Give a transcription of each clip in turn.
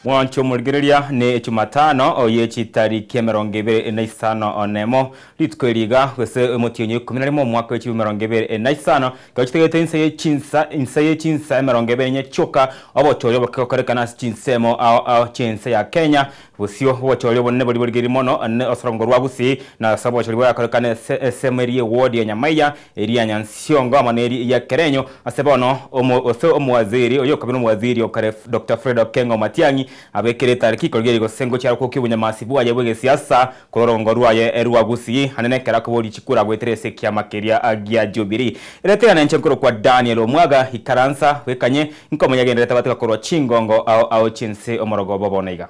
Mwancho murigiriria ni Jumatano oyechi tariki 25 onemo litkweriga kwese mutionye 11 mwaka wa 2025 kachitegete insaye chinsa 20 choka obochoryo bakorekana chinsemo au chinsa ya Kenya busio bochoryo bonne boli burigiri mono ne osrongo rwabusi na sabo choryo bakorekana semerie ward ya Nyamaiya eria Nyansiongo amaneri ya Kerenyo asebono omwaziri oyokabino mwaziri okare Dr. Fred Okengo Matiang'i abekere tariki kolgeri go sengo cyaro ko kibunya masibu aye bwege siasa kororongo rwaye erwagusi hanenekera ko boli chikura gweterese kya makeria agia Jubiri iretera nchenkoro kwa Daniel Omwaga hikaransa wekanye nkomo yagendera tabateka korwa Chingongo au chinse omorogo bobonaiga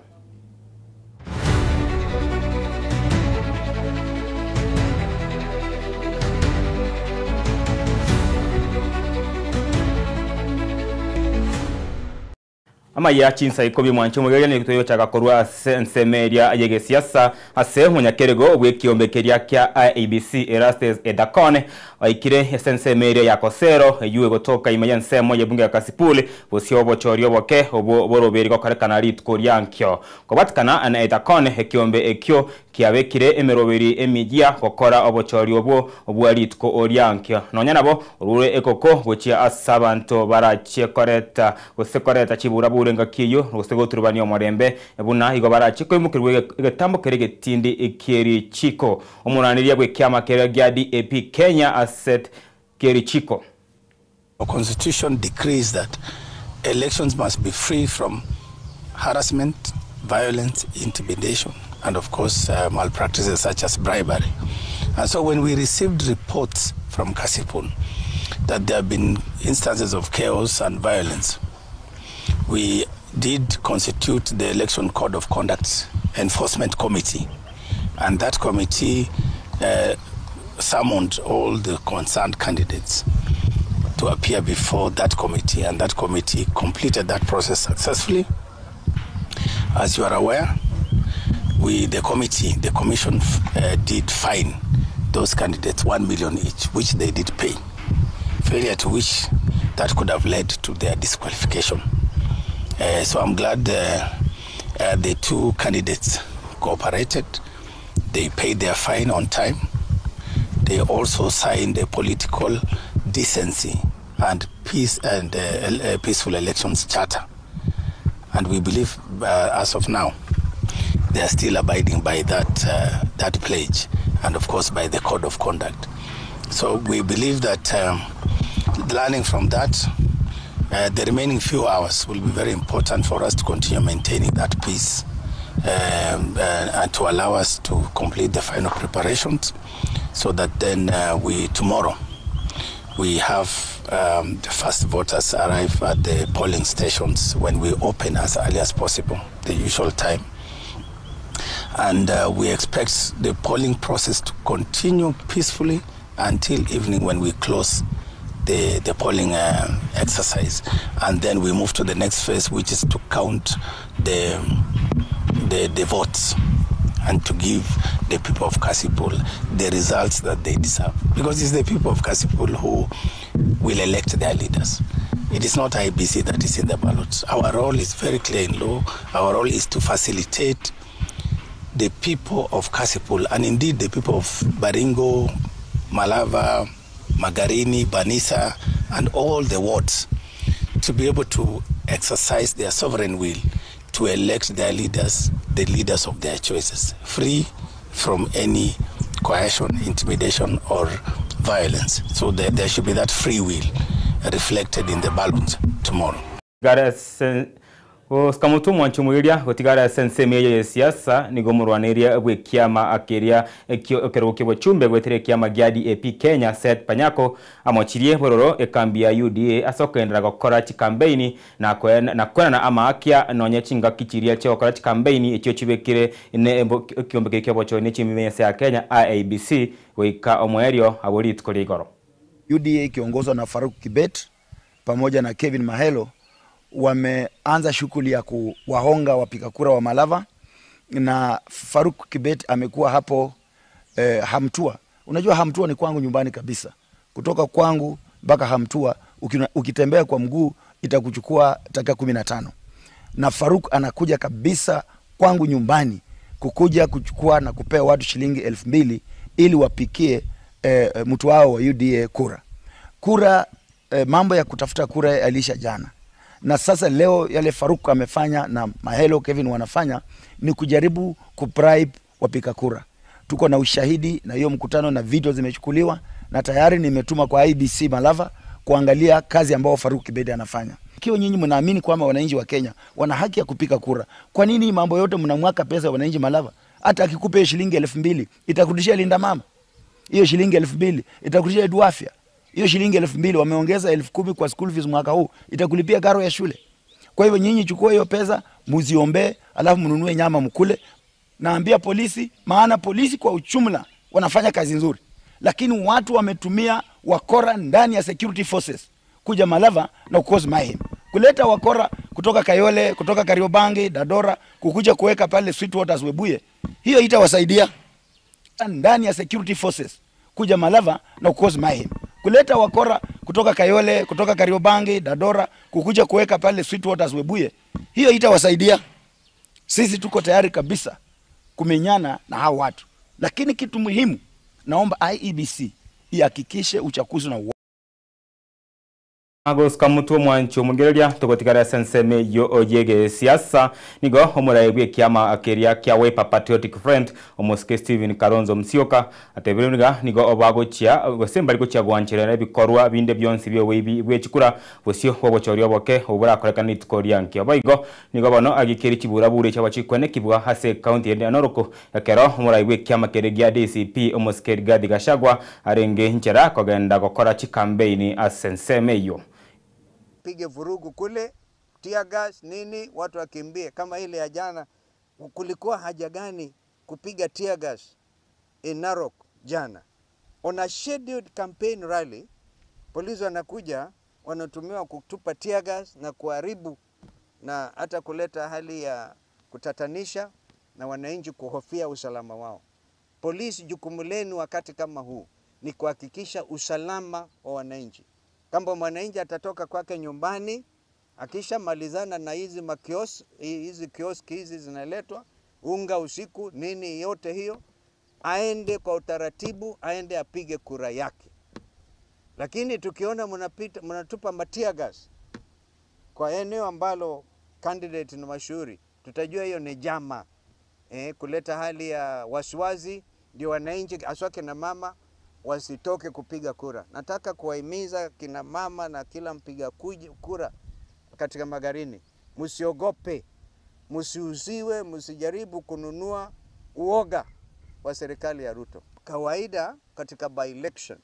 ama ya chinsa ikobi mwancho mugaya ne kutoyo chaka korwa sensemeria yege siasa ase munyakerego obwekiyombekeria kya IEBC Erastes Edakone aikire sensemeria ya Kosero yuwe gotoka imaya nsemo ya bunge ya Kasipuli bosio bochoryo boke obo boroberi ko karekana ritkoryankyo kobatkana ana Edakone ekiyombe ekyo kiabekire emeroberi emigia kokora obochoryo obwo ritko oryankyo nonya nabo rure ekoko gochia asabanto barachie koreta gosekoreta chibura urenga kiyo rosego turubani omorembe ebuna igobara chiko imukirwe gatambo kerege tindi ikeri chiko omunaniria gwe kyama kerege DAP Kenya asset keri chiko. Our constitution decrees that elections must be free from harassment, violence, intimidation, and of course malpractices such as bribery. And so when we received reports from Kasipul that there have been instances of chaos and violence, we did constitute the Election Code of Conduct Enforcement Committee, and that committee summoned all the concerned candidates to appear before that committee, and that committee completed that process successfully. As you are aware, the commission did fine those candidates 1 million each, which they did pay, failure to which that could have led to their disqualification. So I'm glad the two candidates cooperated. They paid their fine on time. They also signed a political decency and peace and peaceful elections charter. And we believe, as of now, they are still abiding by that pledge, and of course by the code of conduct. So we believe that learning from that, the remaining few hours will be very important for us to continue maintaining that peace and to allow us to complete the final preparations, so that then tomorrow we have the first voters arrive at the polling stations when we open as early as possible, the usual time. And we expect the polling process to continue peacefully until evening when we close the polling exercise, and then we move to the next phase, which is to count the votes and to give the people of Kasipul the results that they deserve, because it's the people of Kasipul who will elect their leaders. It is not IEBC that is in the ballots. Our role is very clear in law. Our role is to facilitate the people of Kasipul, and indeed the people of Baringo, Malava, Magarini, Banisa, and all the wards, to be able to exercise their sovereign will to elect their leaders, the leaders of their choices, free from any coercion, intimidation, or violence. So there should be that free will reflected in the ballot tomorrow. Skamutu mwanchumuiria gotigara sensemeria ya siasa nigomurwaniria gwekiama akeria ekerokibo chumbe gwetere kiama gya DAP Kenya Seth Panyako amochirie bororo ekambia UDA asokendera gukora campaign na kwena amakia nonye chinga kichiria cyo gukora campaign ekyo chibekire ne kiombe kibo cyo ne chimimese ya Kenya IEBC weka omwerio abori tkoligoro. UDA kiongozwa na Farouk Kibet pamoja na Kevin Mahelo wameanza shughuli ya kuwahonga wapiga kura wa Malava, na Farouk Kibet amekuwa hapo Hamtua. Unajua Hamtua ni kwangu nyumbani kabisa. Kutoka kwangu mpaka Hamtua ukitembea kwa mguu itakuchukua dakika 15. na Faruk anakuja kabisa kwangu nyumbani kukuja kuchukua na kupea watu shilingi 2,000 ili wapikie mtu wao wa UDA kura. Mambo ya kutafuta kura alisha jana, na sasa leo yale Faruk amefanya na Mahelo Kevin wanafanya ni kujaribu kubribe wapiga kura. Tuko na ushahidi na hiyo mkutano na video zimechukuliwa, na tayari nimetuma kwa IBC Malava kuangalia kazi ambao Faruk Kibet anafanya. Ikiwa nyinyi mnaamini kwamba wananchi wa Kenya wana haki ya kupiga kura, kwa nini mambo yote mnamwaka pesa wananchi Malava? Hata akikupe shilingi 2,000 itakurudishia Linda Mama. Hiyo shilingi 2,000 itakurudishia Edwafia. Hiyo shilingi 2,000 wameongeza 10,000 kwa school fees mwaka huu, itakulipia karo ya shule. Kwa hivyo nyinyi chukua hiyo pesa, muziombe, alafu mnunue nyama mkule. Naambia polisi, maana polisi kwa ujumla wanafanya kazi nzuri, lakini watu wametumia wakora ndani ya security forces kuja Malava na cause mayhem. Kuleta wakora kutoka Kayole, kutoka Kariobangi, Dadora, kukuja kuweka pale Sweetwaters Webuye. Hiyo itawasaidia ndani ya security forces kuja Malava na cause mayhem. Kuleta wakora kutoka Kayole, kutoka Kariobangi, Dadora, kukuja kuweka pale Sweetwaters Webuye. Hiyo itawasaidia. Sisi tuko tayari kabisa kumenyana na hao watu. Lakini kitu muhimu, naomba IEBC ihakikishe uchaguzi na Agos kamutu mwancho mugereria tugotigara senseme yo oyege siasa nigo omuraibwe kiama akeria kya Wiper Patriotic Front omoske Stephen Kalonzo Musyoka atebiruniga nigo obagochia gosemba gochia gwancherera bikorwa binde byonsi byo webi bwechikura bosio obochorio boke obura korekana itukoria nkyo baigo nigo bono agikeri kibura bure cyabachikwene kibwa hase county ya Noroko yakero omuraibwe kiama keregia DCP omoske Rigathi Gachagua arenge nchera kogenda gokora campaign asenseme yo pige vurugu kule, tear gas nini, watu wakimbie kama ile ya jana. Kulikuwa haja gani kupiga tear gas in Narok jana? On a scheduled campaign rally, polisi wanakuja wanatumiwa kutupa tear gas na kuharibu na hata kuleta hali ya kutatanisha na wananchi kuhofia usalama wao. Polisi, jukumu lenu wakati kama huu ni kuhakikisha usalama wa wananchi. Kama mwananchi atatoka kwake nyumbani, akisha malizana na hizi kioski hizi zinaletwa, unga usiku, nini yote hiyo, aende kwa utaratibu, aende apige kura yake. Lakini tukiona mnatupa matia gas kwa eneo ambalo candidate ni mashuhuri, tutajua hiyo ni jama. Kuleta hali ya wasiwasi, ndio wananchi aswake na mama wasitoke kupiga kura. Nataka kuwahimiza kina mama na kila mpiga kura katika Magarini, msiogope, msiuziwe, msijaribu kununua uoga wa serikali ya Ruto. Kawaida katika by election,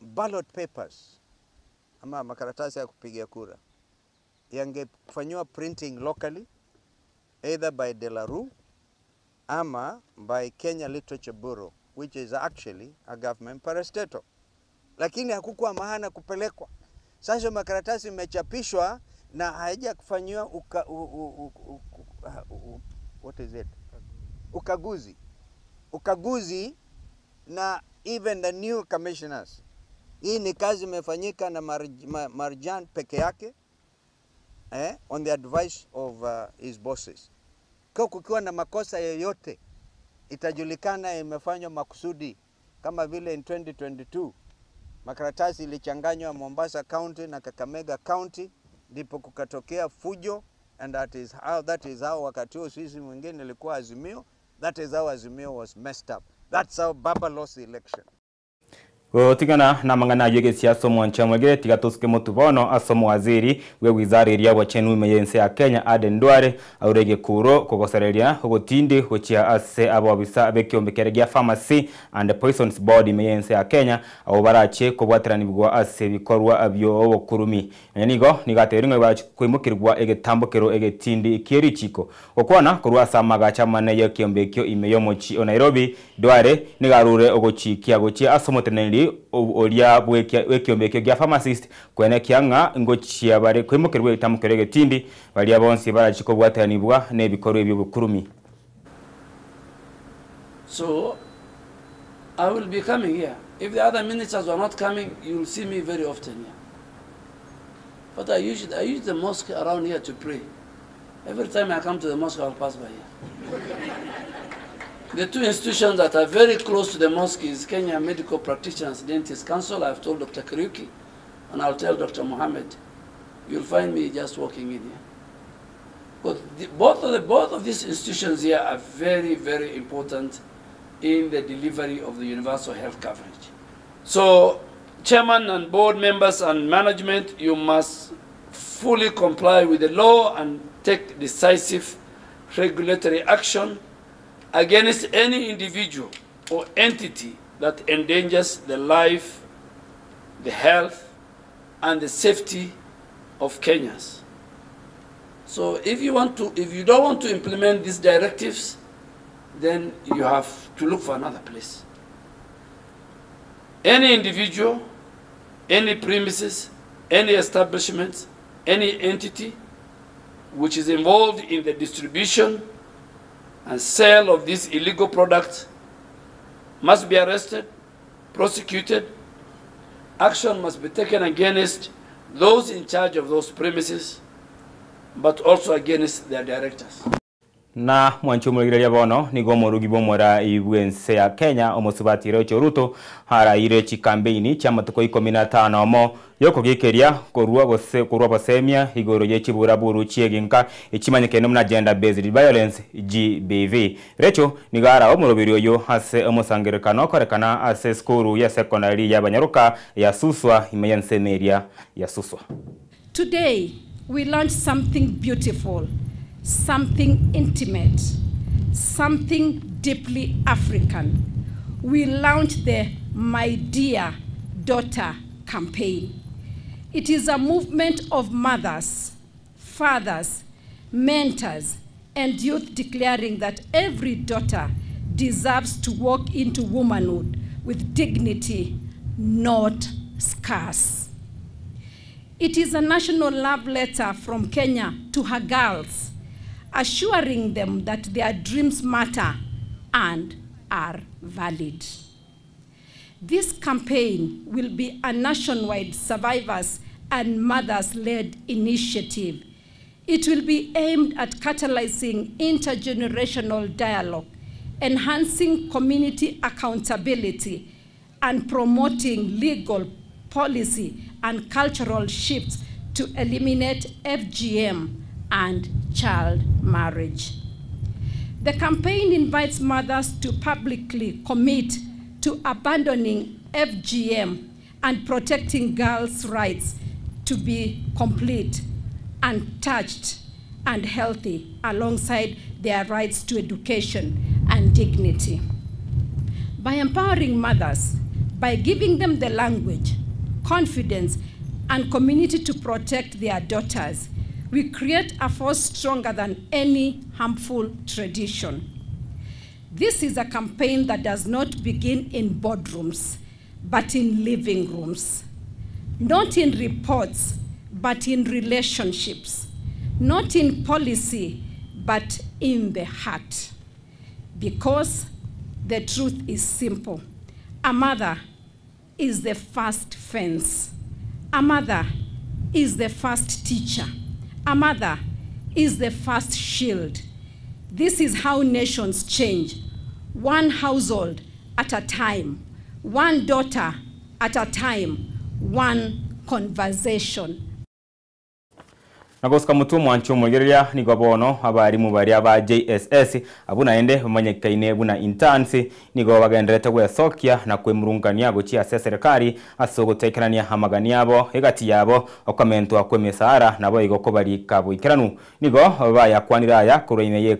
ballot papers ama makaratasi ya kupiga kura yangefanywa printing locally either by Delaru ama by Kenya Literature Bureau, which is actually a government parastatal. Lakini hakukuwa maana kupelekwa. Sasa makaratasi imechapishwa na haija kufanywa ukaguzi na even the new commissioners. Hii ni kazi imefanyika na Marjan peke yake on the advice of his bosses. Kwa kukiwa na makosa yoyote itajulikana imefanywa makusudi, kama vile in 2022 makaratasi ilichanganywa Mombasa County na Kakamega County, ndipo kukatokea fujo, and that is how wakati huo sisi mwingine ilikuwa Azimio, that is how Azimio was messed up. That's how Baba lost the election. Tigana na mangana yege siasa mwancha mwegere tigatoske motubono asomo waziri we wizara ya wachenu meyense ya Kenya Aden Duale aurege kuro kogosereria ogotinde hochia ase abobisa bekyombekeregia pharmacy and poisons board meyense ya Kenya obarache kobwaterani bwa ase bikorwa abyo obokurumi nigo nigateringwe bachi kwimukirwa egetambokero egetindi ikirichiko okwana kurwa samagacha mane yakyombekyo imeyomochi o Nairobi. Duale nigarure ogochikia gochia asomoteneri oria bwekyombekyo gya pharmacist kwene kyanga ngochia bare kwimukirwe itamukerege tindi bali abonsi barachiko bwatanibwa nebikorwe ebyo bukurumi. So I will be coming here. If the other ministers are not coming, you will see me very often here. But I use the mosque around here to pray. Every time I come to the mosque, I'll pass by here. The two institutions that are very close to the mosque is Kenya Medical Practitioners Dentist Council. I've told Dr. Kariuki, and I'll tell Dr. Mohammed. You'll find me just walking in here. But both of these institutions here are very, very important in the delivery of the universal health coverage. So, chairman and board members and management, you must fully comply with the law and take decisive regulatory action against any individual or entity that endangers the life, the health, and the safety of Kenyans. So if you don't want to implement these directives, then you have to look for another place. Any individual, any premises, any establishment, any entity which is involved in the distribution and sale of these illegal products must be arrested, prosecuted. Action must be taken against those in charge of those premises, but also against their directors. Na mwanchumuligiria bono nigo murugi bomora ibwense ya Kenya omusubatire Ruto haraire chi campaign cha matuko 15 mo yokugikiria kurwa basemia igoro ye chibura buru chieginka ichimanyike no na gender based violence GBV recho nigara omurubirio yo hase omusangirekano korekana ase skuru ya secondary ya Banyaruka ya Suswa imeyanse media ya Suswa. Today we learned something beautiful, something intimate, something deeply African. We launched the My Dear Daughter campaign. It is a movement of mothers, fathers, mentors, and youth declaring that every daughter deserves to walk into womanhood with dignity, not scars. It is a national love letter from Kenya to her girls, assuring them that their dreams matter and are valid. This campaign will be a nationwide survivors and mothers-led initiative. It will be aimed at catalyzing intergenerational dialogue, enhancing community accountability, and promoting legal, policy, and cultural shifts to eliminate FGM and child marriage. The campaign invites mothers to publicly commit to abandoning FGM and protecting girls' rights to be complete, untouched, and healthy, alongside their rights to education and dignity. By empowering mothers, by giving them the language, confidence, and community to protect their daughters, we create a force stronger than any harmful tradition. This is a campaign that does not begin in boardrooms, but in living rooms. Not in reports, but in relationships. Not in policy, but in the heart. Because the truth is simple. A mother is the first fence. A mother is the first teacher. A mother is the first shield. This is how nations change. One household at a time. One daughter at a time. One conversation. Nagoska mutu mwanchumuligiria nigobono abarimu bari aba JSS abuna ende bamanyekaine buna intansi nigo bagenderete gwesokia na kwemurungania gucia serikali asogotekerania hamagani yabo hegati yabo okomento akwemesara nabo igoko bari kabukiranu nigo bayakwanira ya kuruime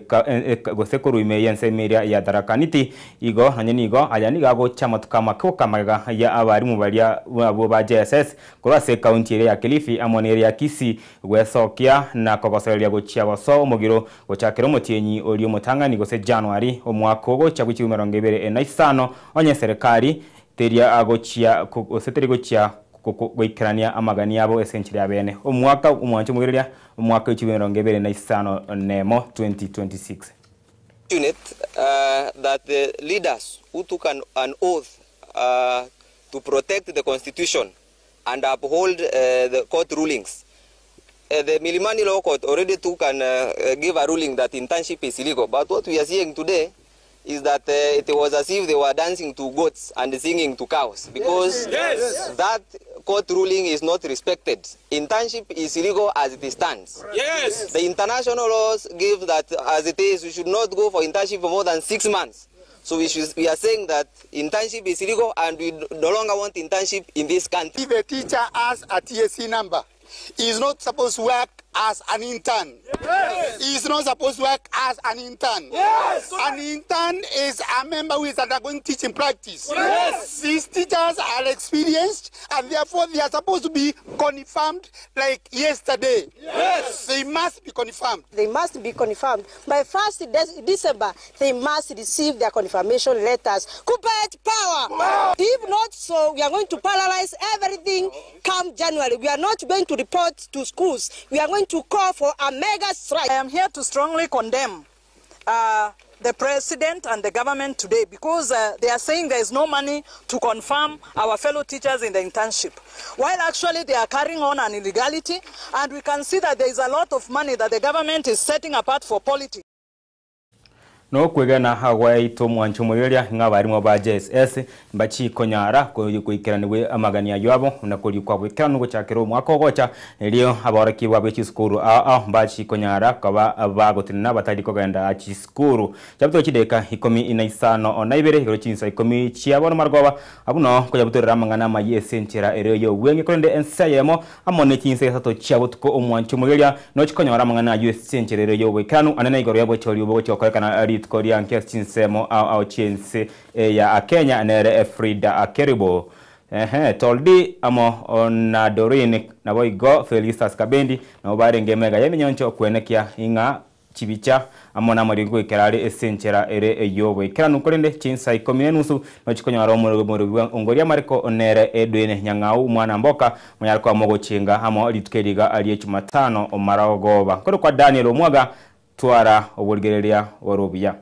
gosekuru imeyense media ya darakaniti igo hanyenigo ayaniga go chamatuka makamaga ya abarimu bari abo ba JSS kurase county ya Kilifi amonere ya Kisii gwesokia na kogosereria gochia boso mugiro gochakero mutienyi oli omutangani gose January omwaka ogo chagwichi 2025 onye serikali teria agochia oseteri gochia goikrania amagani yabo essentially abene omwaka omwancho mugireria omwaka 2025 nemo 2026 unit that the leaders who took an oath to protect the constitution and uphold the court rulings the Milimani Law Court already took and gave a ruling that internship is illegal. But what we are seeing today is that it was as if they were dancing to goats and singing to cows, because that court ruling is not respected. Internship is illegal as it stands. Yes. The international laws give that as it is, we should not go for internship for more than 6 months. So we are saying that internship is illegal and we no longer want internship in this country. If a teacher has a TSC number, he is not supposed to work as an intern. Yes. He is not supposed to work as an intern. Yes. An intern is a member who is undergoing teaching practice. Yes. These teachers are experienced and therefore they are supposed to be confirmed like yesterday. Yes. They must be confirmed. They must be confirmed. By 1st December, they must receive their confirmation letters. Kuppet power! Wow. If not so, we are going to paralyze everything come January. We are not going to report to schools. We are going to call for a mega strike. I am here to strongly condemn the president and the government today because they are saying there is no money to confirm our fellow teachers in the internship, while actually they are carrying on an illegality, and we can see that there is a lot of money that the government is setting apart for politics. No kwegana hagwai to mwanchumuliria ngabari ba JSS bachi konyara kuikiraniwe amagania yabo na kuri kwa bwikiranu gucakiro mwako gocha elio abaraki wa bechi skuru bachi konyara kaba abagotina batari kogenda achi skuru chabto chideka ikomi inaisano onaibere hirochinsa ikomi chiabona margoba abuno kujabutura mangana mayesenchera ereyo wenge konde ensayemo amone chinse sato chiabutko omwanchumuliria no chikonyara mangana yesenchera ereyo wekanu anana igoro yabo chori ubo chokana Korea chinsemo au chinse ya Kenya nere Frida Akeribo toldi amo na Dorin na boigo Felicitas Kabendi na bare ngemega yeminyoncho kwenekia inga chibicha amo na marigo ikerari esenchera ere eyobo ikiranu korende chinsa ikomine nusu no chikonyaro muri ongoria mariko nere Edwin Nyang'au mwana mboka munyariko amogo chinga amo litukeriga aliye Jumatano omaragoba koro kwa Daniel Omwaga twara obulgereria warubia.